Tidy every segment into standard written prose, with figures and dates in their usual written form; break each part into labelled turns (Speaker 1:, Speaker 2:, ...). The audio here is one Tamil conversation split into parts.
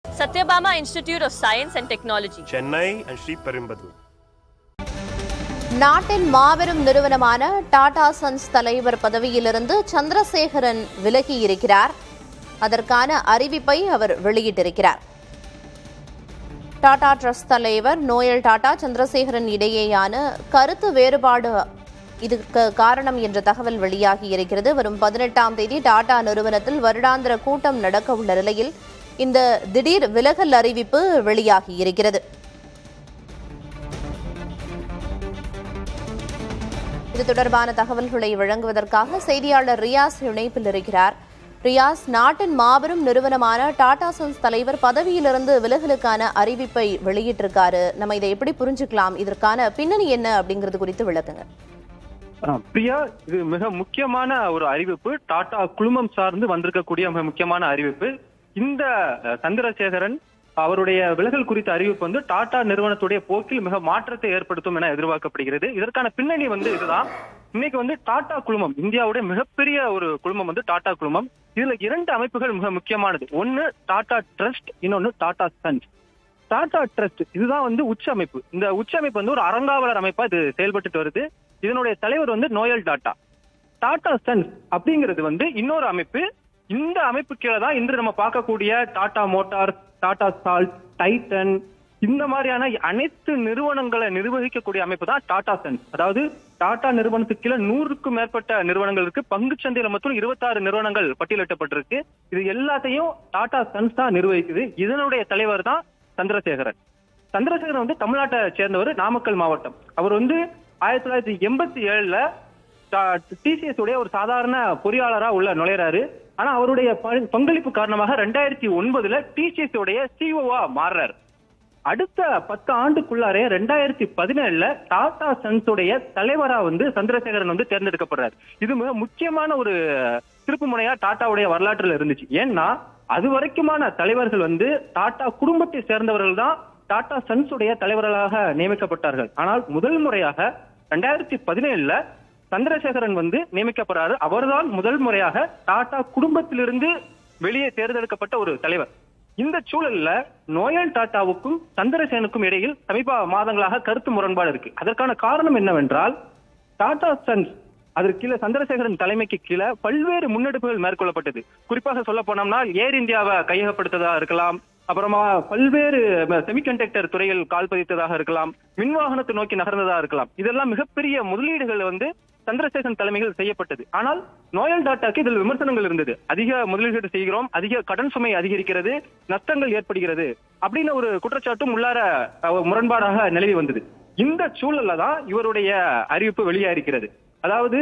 Speaker 1: Satyabama Institute of Science and Technology,
Speaker 2: Chennai and Sri Perimbadu.
Speaker 3: நாட்டின் மாபெரும் நிறுவனமான டாடா சன்ஸ் தலைவர் பதவியிலிருந்து சந்திரசேகரன் விலகி இருக்கிறார். அதற்கான அறிவிப்பை அவர் வெளியிட்டிருக்கிறார். டாடா ட்ரஸ்ட் தலைவர் நோயல் டாடா சந்திரசேகரன் இடையேயான கருத்து வேறுபாடு இதற்கு காரணம் என்ற தகவல் வெளியாகி இருக்கிறது. வரும் 18ஆம் தேதி டாடா நிறுவனத்தில் வருடாந்திர கூட்டம் நடக்க உள்ள நிலையில் இந்த திடீர் விலகல் அறிவிப்பு வெளியாகி இருக்கிறது. இது தொடர்பான தகவல்களை வழங்குவதற்காக செய்தியாளர் ரியாஸ் இணைப்பில் இருக்கிறார். ரியாஸ், நாட்டின் மாபெரும் நிறுவனமான டாடா சன்ஸ் தலைவர் பதவியிலிருந்து விலகலுக்கான அறிவிப்பை வெளியிட்டிருக்காரு. நம்ம இதை எப்படி புரிஞ்சுக்கலாம்? இதற்கான பின்னணி என்ன அப்படிங்கிறது குறித்து விளக்குங்க.
Speaker 4: பிரியா, இது மிக முக்கியமான ஒரு அறிவிப்பு. டாடா குழுமம் சார்ந்து வந்திருக்கக்கூடிய மிக முக்கியமான அறிவிப்பு. இந்த சந்திரசேகரன் அவருடைய விலகல் குறித்த அறிவிப்பு வந்து டாடா நிறுவனத்துடைய போக்கில் மிக மாற்றத்தை ஏற்படுத்தும் என எதிர்பார்க்கப்படுகிறது. இதற்கான பின்னணி இதுதான். இன்னைக்கு டாடா குழுமம் இந்தியாவுடைய மிகப்பெரிய ஒரு குழுமம் டாடா குழுமம். இதுல 2 அமைப்புகள் மிக முக்கியமானது. ஒன்னு டாடா ட்ரஸ்ட், இன்னொன்னு டாடா சன்ஸ். டாடா ட்ரஸ்ட் இதுதான் உச்ச அமைப்பு. இந்த உச்ச அமைப்பு ஒரு அறங்காவலர் அமைப்பா இது செயல்பட்டு வருது. இதனுடைய தலைவர் நோயல் டாடா. டாடா சன்ஸ் அப்படிங்கிறது இன்னொரு அமைப்பு. இந்த அமைப்பு கீழே தான் இன்று நம்ம பார்க்கக்கூடிய Tata Motors, Tata salt, Titan, இந்த மாதிரியான அனைத்து நிறுவனங்களை நிர்வகிக்கக்கூடிய அமைப்பு தான் டாடா சன்ஸ். அதாவது டாடா நிறுவனத்துக்கு கீழே 100க்கும் மேற்பட்ட நிறுவனங்கள் இருக்கு. பங்கு சந்தையில மட்டும் 26 நிறுவனங்கள் பட்டியலிட்டப்பட்டிருக்கு. இது எல்லாத்தையும் டாடா சன்ஸ் தான் நிர்வகிக்குது. இதனுடைய தலைவர் தான் சந்திரசேகரன். சந்திரசேகரன் தமிழ்நாட்டை சேர்ந்தவர், நாமக்கல் மாவட்டம். அவர் 1987ல டிசிஎஸ் உடைய ஒரு சாதாரண பொறியாளரா உள்ள நுழைறாரு. ஆனா அவருடைய பங்களிப்பு காரணமாக 2009ல டிசிஎஸ் உடைய சிஓவா மாறுறாரு. அடுத்த 10 ஆண்டுக்குள்ளாரே 2017ல டாடா சன்ஸ் உடைய தலைவரா சந்திரசேகரன் தேர்ந்தெடுக்கப்படுறாரு. இது மிக முக்கியமான ஒரு திருப்பு முனையா டாடாவுடைய வரலாற்றுல இருந்துச்சு. ஏன்னா அது வரைக்குமான தலைவர்கள் டாடா குடும்பத்தை சேர்ந்தவர்கள் தான் டாடா சன்ஸ் உடைய தலைவர்களாக நியமிக்கப்பட்டார்கள். ஆனால் முதல் முறையாக 2017ல சந்திரசேகரன் நியமிக்கப்படுறாரு. அவர்தான் முதல் முறையாக டாடா குடும்பத்திலிருந்து வெளியே தேர்ந்தெடுக்கப்பட்ட ஒரு தலைவர். இந்த சூழல்ல நோயல் டாடாவுக்கும் சந்திரசேகரனுக்கும் இடையில் சமீப மாதங்களாக கருத்து முரண்பாடு இருக்கு. அதற்கான காரணம் என்னவென்றால், டாடா சன்ஸ் அதற்கு கீழே சந்திரசேகரன் தலைமைக்கு கீழே பல்வேறு முன்னெடுப்புகள் மேற்கொள்ளப்பட்டது. குறிப்பாக சொல்ல போனோம்னா ஏர் இந்தியாவை கையகப்படுத்ததா இருக்கலாம், அப்புறமா பல்வேறு செமிகண்டக்டர் துறையில் கால் பதித்ததாக இருக்கலாம், மின்வாகனத்தை நோக்கி நகர்ந்ததா இருக்கலாம். இதெல்லாம் மிகப்பெரிய முதலீடுகள் சந்திரசேகரன் தலைமையில் செய்யப்பட்டது. ஆனால் நோயல் டாடாக்கு இதில் விமர்சனங்கள் இருந்தது. அதிக முதலீடு செய்கிறோம், அதிக கடன் சுமை அதிகரிக்கிறது, நஷ்டங்கள் ஏற்படுகிறது அப்படின்னு ஒரு குற்றச்சாட்டும் உள்ளார முரண்பாடாக நிலவி வந்தது. இந்த சூழல்ல தான் இவருடைய அறிவிப்பு வெளியாகிறது. அதாவது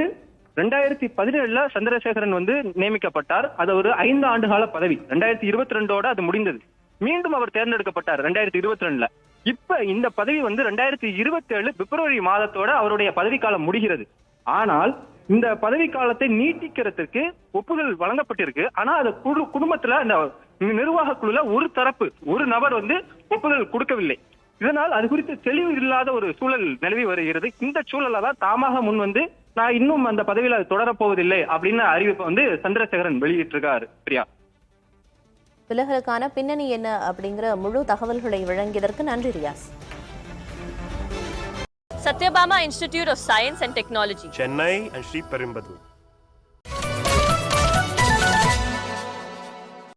Speaker 4: 2017ல சந்திரசேகரன் நியமிக்கப்பட்டார். அது ஒரு 5 ஆண்டு கால பதவி. 2022ஓட அது முடிந்தது. மீண்டும் அவர் தேர்ந்தெடுக்கப்பட்டார் 2022ல. இப்ப இந்த பதவி 2027 பிப்ரவரி மாதத்தோட அவருடைய பதவிக்காலம் முடிகிறது. ஆனால் இந்த பதவி காலத்தை நீட்டிக்கிறதுக்கு ஒப்புதல் வழங்கப்பட்டிருக்கு. ஆனா அது குடும்பத்துல இந்த நிர்வாக குழுல ஒரு நபர் ஒப்புதல் கொடுக்கவில்லை. இதனால் அது குறித்து தெளிவு இல்லாத ஒரு சூழல் நிலவி வருகிறது. இந்த சூழல்ல தான் தாமாக முன் நான் இன்னும் அந்த பதவியில தொடரப்போவதில்லை அப்படின்னு அறிவிப்பை சந்திரசேகரன் வெளியிட்டிருக்காரு. பிரியா,
Speaker 3: விலகலுக்கான பின்னணி என்ன அப்படிங்கிற முழு தகவல்களை வழங்கியதற்கு நன்றி Riyaz.
Speaker 1: Satyabama Institute of Science and Technology,
Speaker 2: Chennai and Sri Perimbadu.